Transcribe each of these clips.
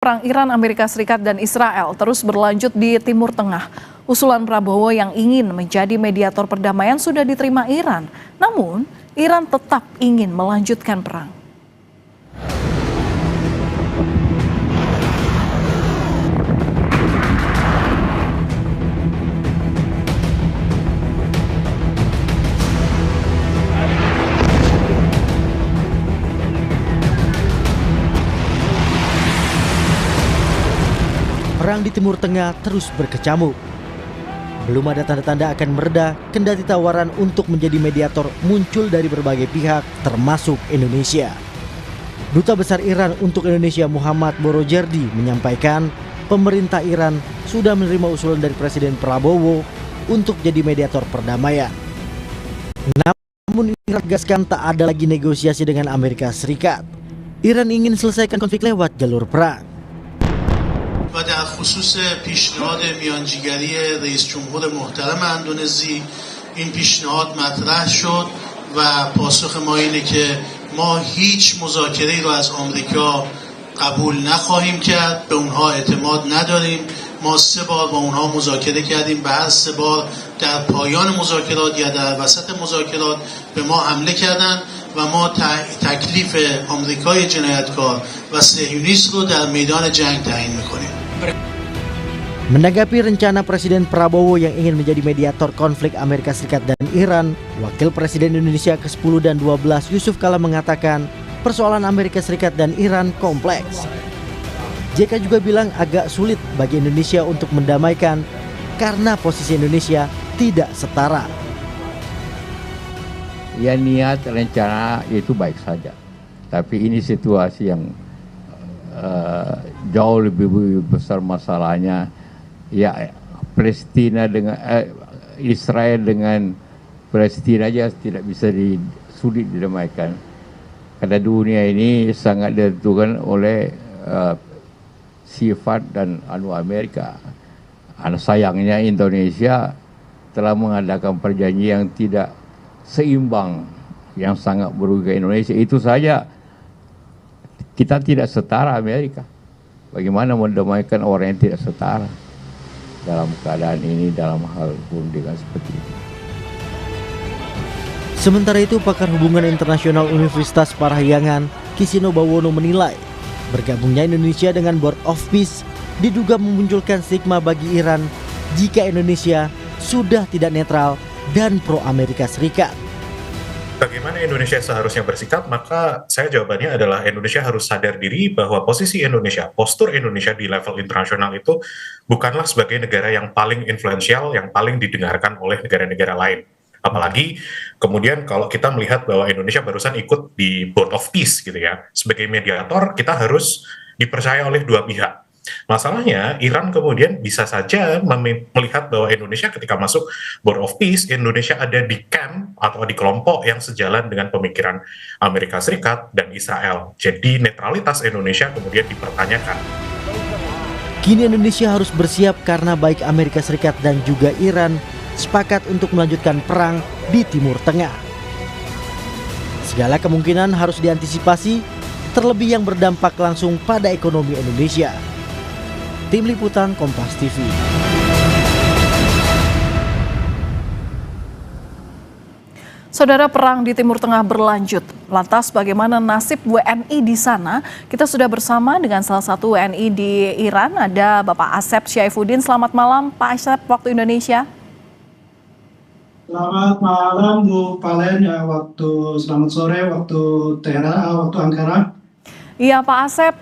Perang Iran, Amerika Serikat, dan Israel terus berlanjut di Timur Tengah. Usulan Prabowo yang ingin menjadi mediator perdamaian sudah diterima Iran. Namun, Iran tetap ingin melanjutkan perang. Perang di Timur Tengah terus berkecamuk. Belum ada tanda-tanda akan mereda, kendati tawaran untuk menjadi mediator muncul dari berbagai pihak, termasuk Indonesia. Duta Besar Iran untuk Indonesia Muhammad Borojerdi menyampaikan, pemerintah Iran sudah menerima usulan dari Presiden Prabowo untuk jadi mediator perdamaian. Namun Iran tegaskan tak ada lagi negosiasi dengan Amerika Serikat. Iran ingin selesaikan konflik lewat jalur perang. و در خصوص پیشنهاد میانجیگری رئیس جمهور محترم اندونزی این پیشنهاد مطرح شد و پاسخ ما اینه که ما هیچ مذاکره‌ای رو از آمریکا قبول نخواهیم کرد، به اونها اعتماد نداریم. ما 3 بار با اونها مذاکره کردیم، به هر 3 بار در پایان مذاکرات یا در وسط مذاکرات به ما حمله کردند و ما تکلیف آمریکای جنایتکار و صهیونیست رو در میدان جنگ تعیین میکنیم. Menanggapi rencana Presiden Prabowo yang ingin menjadi mediator konflik Amerika Serikat dan Iran, Wakil Presiden Indonesia ke-10 dan 12 Yusuf Kala mengatakan persoalan Amerika Serikat dan Iran kompleks. JK juga bilang agak sulit bagi Indonesia untuk mendamaikan karena posisi Indonesia tidak setara. Ya, niat rencana itu baik saja, tapi ini situasi yang jauh lebih besar masalahnya. Ya, Palestina dengan Israel dengan Palestina aja tidak bisa sulit didamaikan. Karena dunia ini sangat ditentukan oleh sifat dan Amerika. Sayangnya Indonesia telah mengadakan perjanjian yang tidak seimbang, yang sangat merugikan Indonesia. Itu saja kita tidak setara Amerika. Bagaimana mendamaikan orang yang tidak setara dalam keadaan ini, dalam hal perundingan seperti ini. Sementara itu, pakar hubungan internasional Universitas Parahyangan, Kisino Bawono menilai bergabungnya Indonesia dengan Board of Peace diduga memunculkan stigma bagi Iran jika Indonesia sudah tidak netral dan pro Amerika Serikat. Bagaimana Indonesia seharusnya bersikap? Maka saya jawabannya adalah Indonesia harus sadar diri bahwa posisi Indonesia, postur Indonesia di level internasional itu bukanlah sebagai negara yang paling influensial, yang paling didengarkan oleh negara-negara lain. Apalagi kemudian kalau kita melihat bahwa Indonesia barusan ikut di Board of Peace gitu ya. Sebagai mediator kita harus dipercaya oleh dua pihak. Masalahnya Iran kemudian bisa saja melihat bahwa Indonesia ketika masuk Board of Peace, Indonesia ada di camp atau di kelompok yang sejalan dengan pemikiran Amerika Serikat dan Israel. Jadi netralitas Indonesia kemudian dipertanyakan. Kini Indonesia harus bersiap karena baik Amerika Serikat dan juga Iran sepakat untuk melanjutkan perang di Timur Tengah. Segala kemungkinan harus diantisipasi, terlebih yang berdampak langsung pada ekonomi Indonesia. Tim Liputan Kompas TV. Saudara, perang di Timur Tengah berlanjut. Lantas bagaimana nasib WNI di sana? Kita sudah bersama dengan salah satu WNI di Iran, ada Bapak Asep Syaifuddin. Selamat malam Pak Asep, waktu Indonesia. Selamat malam Bu Palen, ya, selamat sore waktu Teheran, waktu Ankara. Iya Pak Asep,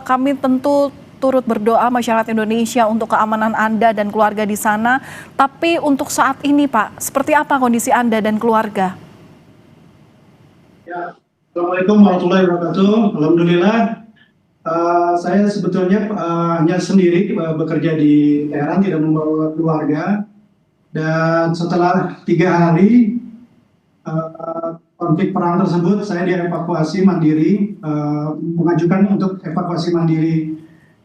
kami tentu turut berdoa masyarakat Indonesia untuk keamanan Anda dan keluarga di sana. Tapi untuk saat ini Pak, seperti apa kondisi Anda dan keluarga? Ya, Assalamualaikum warahmatullahi wabarakatuh. Alhamdulillah, saya sebetulnya hanya sendiri bekerja di Teheran, tidak membawa keluarga. Dan setelah 3 hari konflik perang tersebut, saya dievakuasi mandiri, mengajukan untuk evakuasi mandiri.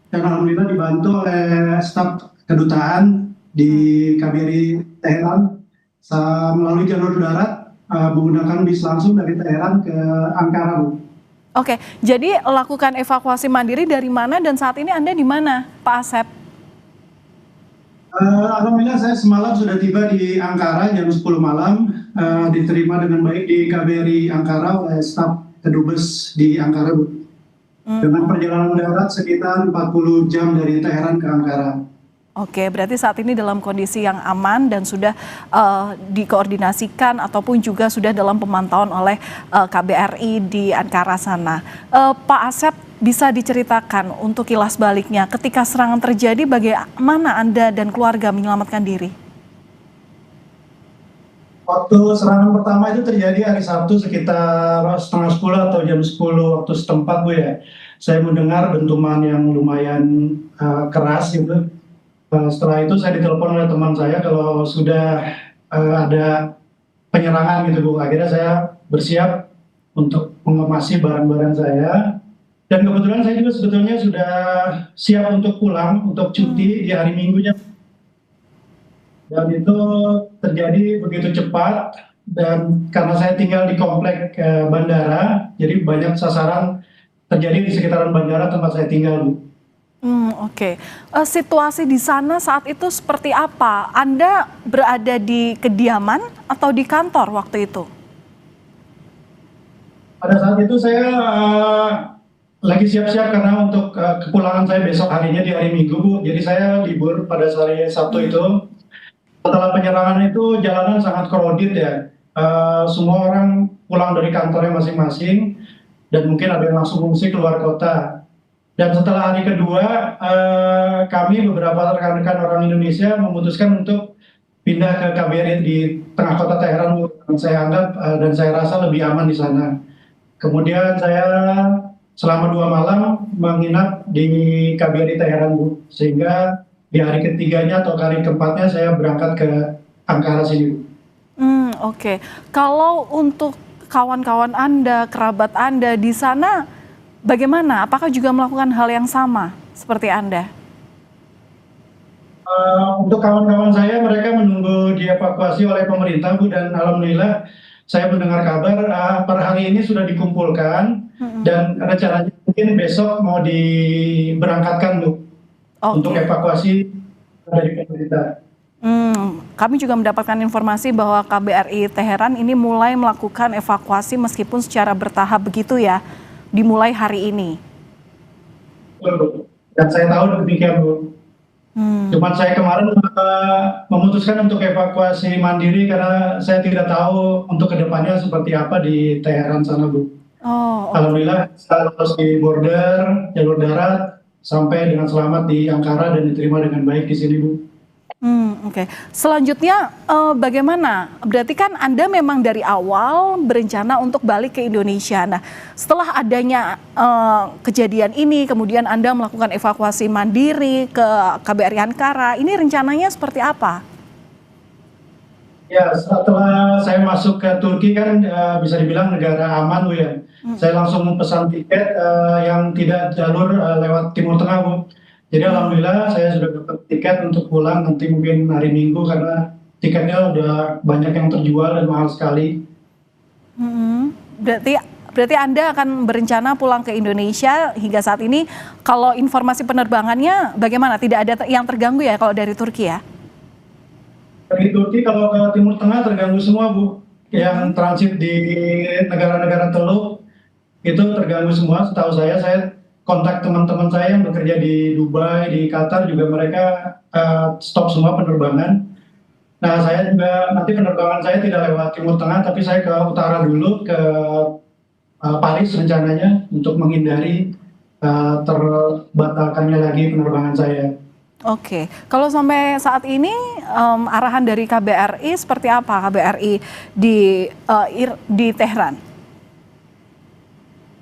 Dan alhamdulillah dibantu oleh staf kedutaan di KBRI Teheran melalui jalur darat menggunakan bis langsung dari Teheran ke Ankara, Bu. Oke, jadi lakukan evakuasi mandiri dari mana dan saat ini Anda di mana, Pak Asep? Alhamdulillah saya semalam sudah tiba di Ankara jam 10 malam, diterima dengan baik di KBRI Ankara oleh staf kedubes di Ankara, Bu. Dengan perjalanan darat sekitar 40 jam dari Teheran ke Ankara. Oke, berarti saat ini dalam kondisi yang aman dan sudah dikoordinasikan ataupun juga sudah dalam pemantauan oleh KBRI di Ankara sana. Pak Asep, bisa diceritakan untuk kilas baliknya ketika serangan terjadi bagaimana Anda dan keluarga menyelamatkan diri? Waktu serangan pertama itu terjadi hari Sabtu sekitar setengah 10 atau jam 10 waktu setempat, Bu ya. Saya mendengar dentuman yang lumayan keras gitu. Setelah itu saya ditelepon oleh teman saya kalau sudah ada penyerangan gitu, Bu. Akhirnya saya bersiap untuk mengemasi barang-barang saya. Dan kebetulan saya juga sebetulnya sudah siap untuk pulang, untuk cuti di hari Minggunya. Dan itu terjadi begitu cepat, dan karena saya tinggal di komplek bandara, jadi banyak sasaran terjadi di sekitaran bandara tempat saya tinggal, Bu. Oke. Situasi di sana saat itu seperti apa? Anda berada di kediaman atau di kantor waktu itu? Pada saat itu saya lagi siap-siap karena untuk kepulangan saya besok harinya di hari Minggu, Bu. Jadi saya libur pada hari Sabtu itu. Setelah penyerangan itu jalanan sangat crowded ya. Semua orang pulang dari kantornya masing-masing dan mungkin ada yang langsung mengungsi keluar kota. Dan setelah hari kedua, kami beberapa rekan-rekan orang Indonesia memutuskan untuk pindah ke KBRI di tengah kota Teheran, yang saya anggap dan saya rasa lebih aman di sana. Kemudian saya selama 2 malam menginap di KBRI Teheran, Bu. Sehingga di hari ketiganya atau hari keempatnya saya berangkat ke Ankara sini, Bu. Oke. Kalau untuk kawan-kawan Anda, kerabat Anda di sana, bagaimana? Apakah juga melakukan hal yang sama seperti Anda? Untuk kawan-kawan saya, mereka menunggu dievakuasi oleh pemerintah, Bu, dan alhamdulillah saya mendengar kabar per hari ini sudah dikumpulkan dan rencananya mungkin besok mau diberangkatkan, Bu, untuk evakuasi dari pemerintah. Kami juga mendapatkan informasi bahwa KBRI Teheran ini mulai melakukan evakuasi meskipun secara bertahap begitu ya, dimulai hari ini. Dan saya tahu demikian, Bu. Cuman saya kemarin memutuskan untuk evakuasi mandiri karena saya tidak tahu untuk kedepannya seperti apa di Teheran sana, Bu. Alhamdulillah saya lolos di border jalur darat sampai dengan selamat di Ankara dan diterima dengan baik di sini, Bu. Oke. Selanjutnya bagaimana? Berarti kan Anda memang dari awal berencana untuk balik ke Indonesia. Nah, setelah adanya kejadian ini, kemudian Anda melakukan evakuasi mandiri ke KBRI Ankara, ini rencananya seperti apa? Ya, setelah saya masuk ke Turki kan bisa dibilang negara aman, Bu ya. Saya langsung memesan tiket yang tidak jalur lewat Timur Tengah, Bu. Jadi alhamdulillah saya sudah dapat tiket untuk pulang nanti mungkin hari Minggu karena tiketnya udah banyak yang terjual dan mahal sekali. Berarti Anda akan berencana pulang ke Indonesia hingga saat ini. Kalau informasi penerbangannya bagaimana? Tidak ada yang terganggu ya kalau dari Turki ya? Dari Turki kalau ke Timur Tengah terganggu semua, Bu. Yang transit di negara-negara Teluk itu terganggu semua. Setahu saya kontak teman-teman saya yang bekerja di Dubai, di Qatar juga mereka stop semua penerbangan. Nah, saya juga nanti penerbangan saya tidak lewat Timur Tengah, tapi saya ke utara dulu, ke Paris rencananya untuk menghindari terbatalkannya lagi penerbangan saya. Oke, kalau sampai saat ini arahan dari KBRI seperti apa? KBRI di Teheran?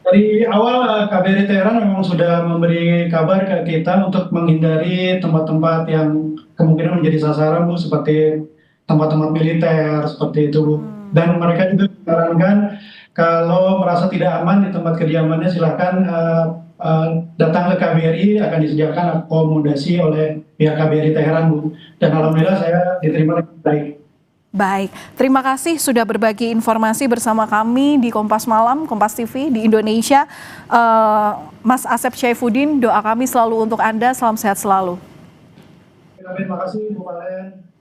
Dari awal KBRI Teheran memang sudah memberi kabar ke kita untuk menghindari tempat-tempat yang kemungkinan menjadi sasaran, Bu, seperti tempat-tempat militer seperti itu, Bu. Dan mereka juga menyarankan kalau merasa tidak aman di tempat kediamannya silakan datang ke KBRI, akan disediakan akomodasi oleh pihak KBRI Teheran, Bu. Dan alhamdulillah saya diterima dengan baik. Baik, terima kasih sudah berbagi informasi bersama kami di Kompas Malam, Kompas TV di Indonesia. Mas Asep Syaifuddin, doa kami selalu untuk Anda, salam sehat selalu. Terima kasih Bu Valen.